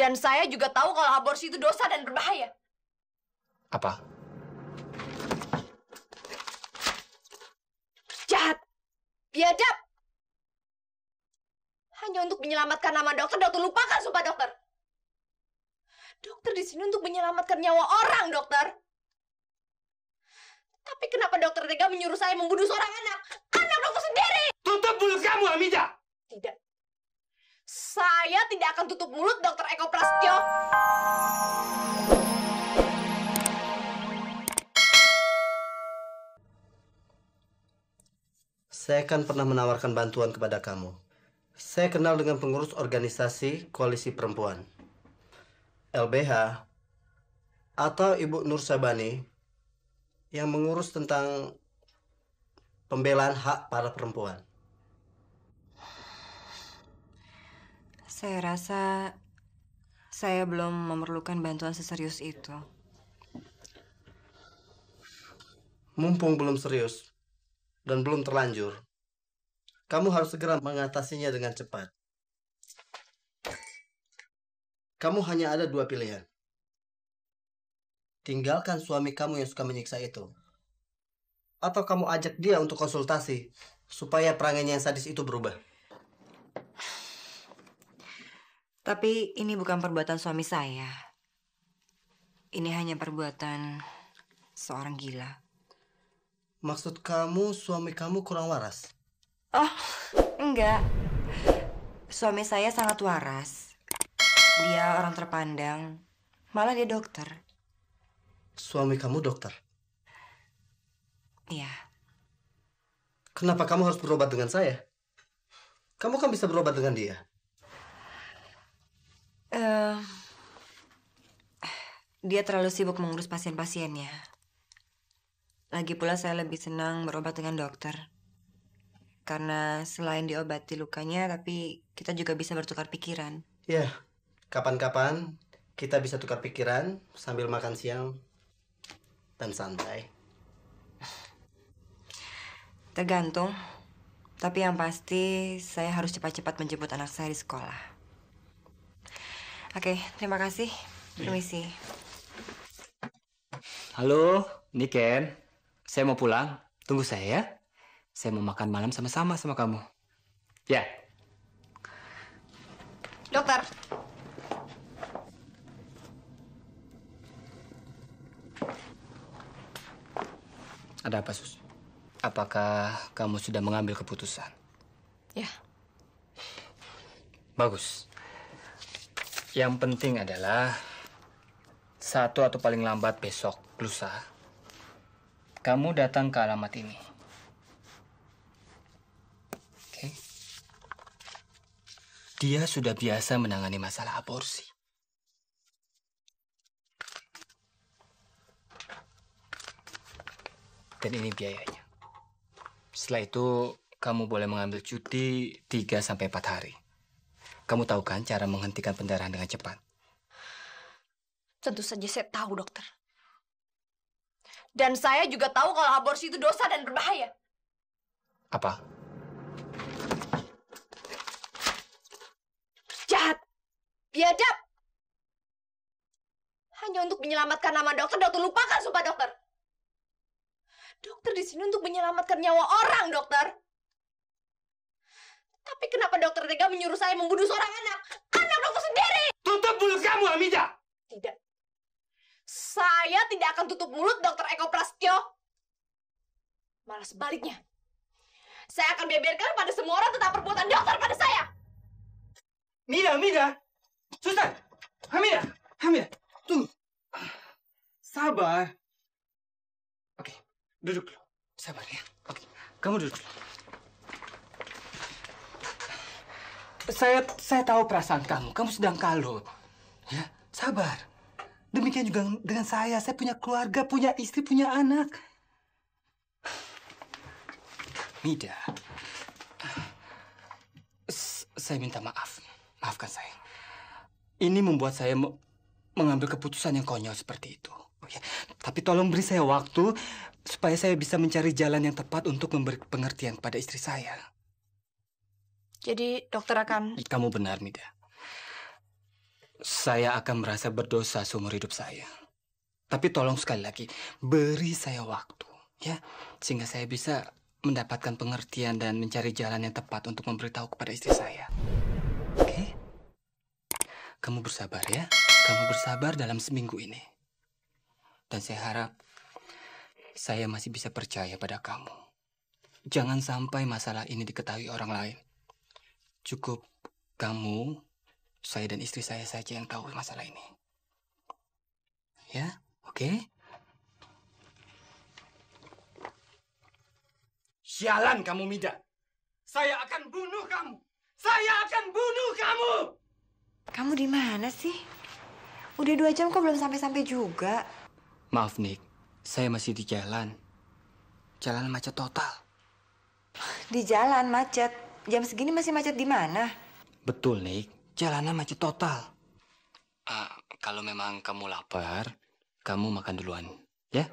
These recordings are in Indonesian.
Dan saya juga tahu kalau aborsi itu dosa dan berbahaya. Apa? Jahat, biadab. Hanya untuk menyelamatkan nama dokter, dokter lupakan sumpah dokter. Dokter di sini untuk menyelamatkan nyawa orang, dokter. Tapi kenapa dokter tega menyuruh saya membunuh seorang anak? Anak dokter sendiri! Tutup mulut kamu, Hamidah! Tidak. Saya tidak akan tutup mulut, Dokter Eko Prasetyo. Saya kan pernah menawarkan bantuan kepada kamu. Saya kenal dengan pengurus organisasi Koalisi Perempuan. LBH atau Ibu Nur Sabani yang mengurus tentang pembelaan hak para perempuan. Saya rasa saya belum memerlukan bantuan seserius itu. Mumpung belum serius dan belum terlanjur, kamu harus segera mengatasinya dengan cepat. Kamu hanya ada dua pilihan. Tinggalkan suami kamu yang suka menyiksa itu. Atau kamu ajak dia untuk konsultasi supaya perangainya yang sadis itu berubah. Tapi ini bukan perbuatan suami saya. Ini hanya perbuatan seorang gila. Maksud kamu suami kamu kurang waras? Oh, enggak. Suami saya sangat waras. Dia orang terpandang. Malah dia dokter. Suami kamu dokter? Iya. Kenapa kamu harus berobat dengan saya? Kamu kan bisa berobat dengan dia. Dia terlalu sibuk mengurus pasien-pasiennya. Lagi pula saya lebih senang berobat dengan dokter. Karena selain diobati lukanya, tapi kita juga bisa bertukar pikiran. Ya, kapan-kapan kita bisa tukar pikiran sambil makan siang dan santai. Tergantung. Tapi yang pasti saya harus cepat-cepat menjemput anak saya di sekolah. Oke, terima kasih. Permisi. Halo, ini Ken. Saya mau pulang. Tunggu saya ya. Saya mau makan malam sama-sama sama kamu. Ya. Dokter. Ada apa, Sus? Apakah kamu sudah mengambil keputusan? Ya. Bagus. Yang penting adalah satu atau paling lambat besok, lusa, kamu datang ke alamat ini. Oke? Dia sudah biasa menangani masalah aborsi. Dan ini biayanya. Setelah itu, kamu boleh mengambil cuti 3-4 hari. Kamu tahu kan cara menghentikan pendarahan dengan cepat? Tentu saja saya tahu, dokter. Dan saya juga tahu kalau aborsi itu dosa dan berbahaya. Apa? Jahat, biadab. Hanya untuk menyelamatkan nama dokter, dokter lupakan sumpah dokter. Dokter di sini untuk menyelamatkan nyawa orang, dokter. Tapi kenapa dokter tega menyuruh saya membunuh seorang anak? Anak dokter sendiri! Tutup mulut kamu, Hamidah! Tidak. Saya tidak akan tutup mulut, Dokter Eko Prasetyo. Malah sebaliknya. Saya akan beberkan pada semua orang tentang perbuatan dokter pada saya. Hamidah! Suster! Hamidah! Tunggu. Sabar. Oke, duduk dulu. Sabar ya. Oke, kamu duduk dulu. Saya tahu perasaan kamu. Kamu sedang kalut. Ya, sabar. Demikian juga dengan saya. Saya punya keluarga, punya istri, punya anak. Mida, saya minta maaf. Maafkan saya. Ini membuat saya mengambil keputusan yang konyol seperti itu. Ya, tapi tolong beri saya waktu supaya saya bisa mencari jalan yang tepat untuk memberi pengertian kepada istri saya. Jadi dokter akan... Kamu benar, Mida. saya akan merasa berdosa seumur hidup saya. Tapi tolong sekali lagi, beri saya waktu, ya, sehingga saya bisa mendapatkan pengertian dan mencari jalan yang tepat untuk memberitahu kepada istri saya. Oke? Kamu bersabar ya. Kamu bersabar dalam seminggu ini. Dan saya harap saya masih bisa percaya pada kamu. Jangan sampai masalah ini diketahui orang lain. Cukup kamu, saya dan istri saya saja yang tahu masalah ini. Ya, oke? Sialan kamu, Mida. Saya akan bunuh kamu. Saya akan bunuh kamu. Kamu di mana sih? Udah 2 jam kok belum sampai-sampai juga. Maaf, Nick. Saya masih di jalan. Jalan macet total. Di jalan macet. Jam segini masih macet di mana? Betul, Nick. Jalanan macet total. Kalau memang kamu lapar, kamu makan duluan, ya?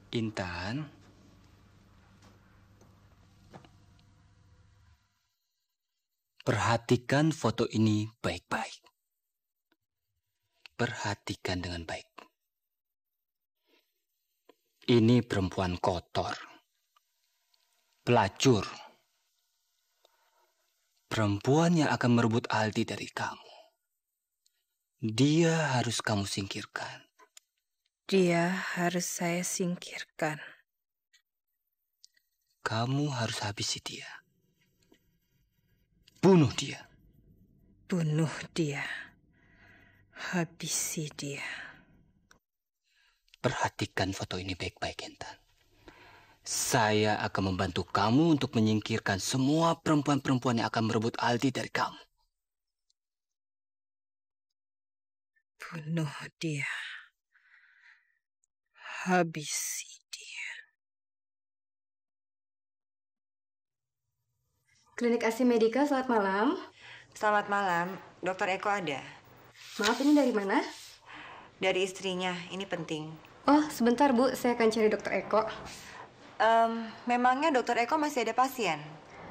Intan, perhatikan foto ini baik-baik. Perhatikan dengan baik. Ini perempuan kotor, pelacur, perempuan yang akan merebut Aldi dari kamu. Dia harus kamu singkirkan. Dia harus saya singkirkan. Kamu harus habisi dia. Bunuh dia. Bunuh dia. Habisi dia. Perhatikan foto ini baik-baik, Intan. Saya akan membantu kamu untuk menyingkirkan semua perempuan-perempuan yang akan merebut Aldi dari kamu. Bunuh dia. Habisi dia. Klinik Asi Medika, selamat malam. Selamat malam, Dokter Eko ada? Maaf, ini dari mana? Dari istrinya, ini penting. Oh, sebentar Bu, saya akan cari Dokter Eko. Memangnya Dokter Eko masih ada pasien?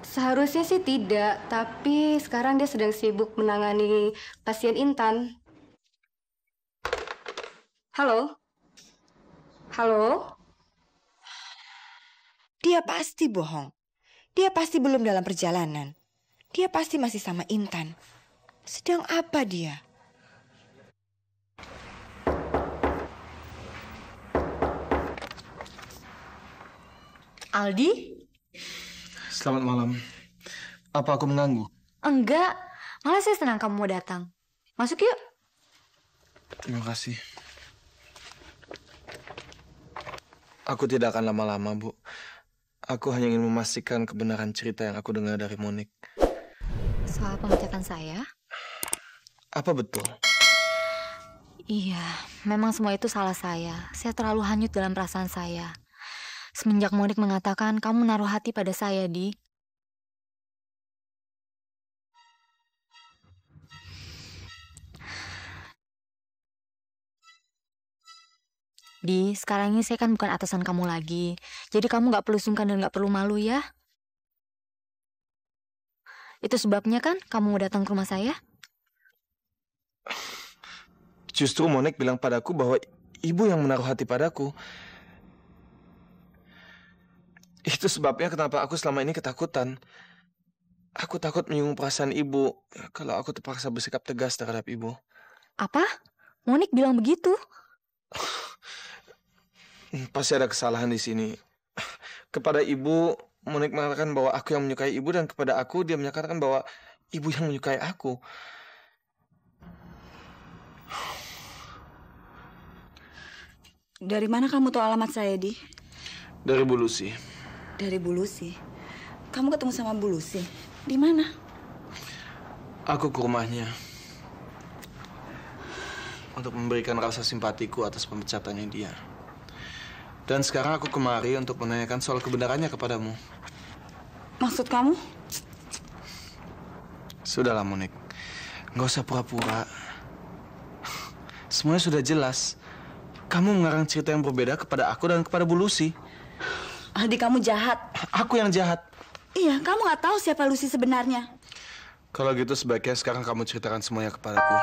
Seharusnya sih tidak, tapi sekarang dia sedang sibuk menangani pasien Intan. Halo? Halo? Dia pasti bohong. Dia pasti belum dalam perjalanan. Dia pasti masih sama Intan. Sedang apa dia? Aldi? Selamat malam. Apa aku mengganggu? Enggak, malah saya senang kamu mau datang. Masuk yuk. Terima kasih. Aku tidak akan lama-lama, Bu. Aku hanya ingin memastikan kebenaran cerita yang aku dengar dari Monik. Soal pemecatan saya? Apa betul? Iya, memang semua itu salah saya. Saya terlalu hanyut dalam perasaan saya. Semenjak Monik mengatakan kamu naruh hati pada saya, Di. Di, sekarang ini saya kan bukan atasan kamu lagi. Jadi kamu gak perlu sungkan dan gak perlu malu ya. Itu sebabnya kan kamu mau datang ke rumah saya? Justru Monik bilang padaku bahwa ibu yang menaruh hati padaku. Itu sebabnya kenapa aku selama ini ketakutan. Aku takut menyinggung perasaan ibu kalau aku terpaksa bersikap tegas terhadap ibu. Apa? Monik bilang begitu? Pasti ada kesalahan di sini. Kepada ibu, Monik mengatakan bahwa aku yang menyukai ibu, dan kepada aku dia menyatakan bahwa ibu yang menyukai aku. Dari mana kamu tahu alamat saya, Di? Dari Bu Lucy. Dari Bu Lucy. Kamu ketemu sama Bu Lucy? Di mana? Aku ke rumahnya untuk memberikan rasa simpatiku atas pemecatannya dia. Dan sekarang aku kemari untuk menanyakan soal kebenarannya kepadamu. Maksud kamu? Sudahlah, Monik. Nggak usah pura-pura. Semuanya sudah jelas. Kamu mengarang cerita yang berbeda kepada aku dan kepada Bu Lucy. Aldi, kamu jahat. Aku yang jahat. Iya, kamu nggak tahu siapa Lucy sebenarnya. Kalau gitu sebaiknya sekarang kamu ceritakan semuanya kepadaku.